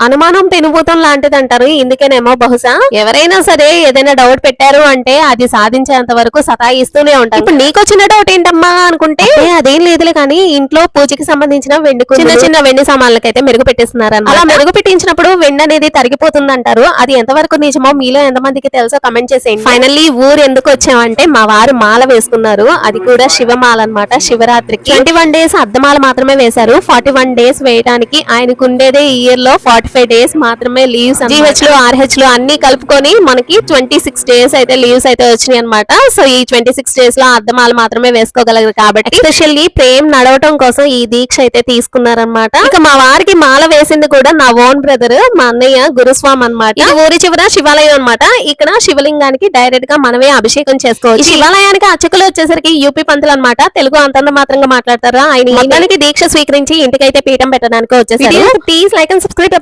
అనుమానం పెనుభూతం లాంటిది అంటారు. ఇందుకేనేమో బహుశా ఎవరైనా సరే ఏదైనా డౌట్ పెట్టారు అంటే అది సాధించేంత వరకు సతాయిస్తూనే ఉంటారు. ఇప్పుడు నీకు వచ్చిన డౌట్ ఏంటమ్మా అనుకుంటే అదేం లేదులే కానీ ఇంట్లో పూజకి సంబంధించిన వెండి చిన్న చిన్న వెండి సామాన్లకైతే మెరుగు పెట్టిస్తున్నారు. అలా మెరుగు పెట్టించినప్పుడు వెండి అనేది తరిగిపోతుంది అంటారు. అది ఎంతవరకు నిజమో మీలో ఎంతమందికి తెలుసో కమెంట్ చేసేయండి. ఫైనల్లీ ఊరు ఎందుకు వచ్చామంటే మా వారు మాల వేసుకున్నారు. అది కూడా శివమాల అన్నమాట. శివరాత్రికి 21 డేస్ అద్దమాల మాత్రమే వేశారు. 41 డేస్ వేయడానికి ఆయనకు ఉండేదే ఇయర్ లో 45 డేస్ మాత్రమే లీవ్స్. GH లు RH లు అన్ని కలుపుకొని మనకి 26 డేస్ అయితే లీవ్స్ అయితే వచ్చినాయి అనమాట. సో ఈ 26 డేస్ లో అద్దమాల మాత్రమే వేసుకోగలరు కాబట్టి ఎస్పెషల్లీ ప్రేమ్ నడవటం కోసం ఈ దీక్ష అయితే తీసుకున్నారనమాట. ఇక మా వారికి మాల వేసింది కూడా నా ఓన్ బ్రదర్, మా అన్నయ్య గురుస్వామి అనమాట. ఇది ఊరి చివర శివాలయం అనమాట. ఇక్కడ శివలింగానికి డైరెక్ట్ గా మనమే అభిషేకం చేసుకోవచ్చు. శివాలయానికి అర్చకులు వచ్చేసరికి యూపీ పంతులు అనమాట. తెలుగు అంతంత మాత్రంగా మాట్లాడతారు. ఆయన మొత్తానికి దీక్ష స్వీకరించి ఇంటికైతే పీఠం పెట్టడానికి వచ్చేసారు. Please like and subscribe.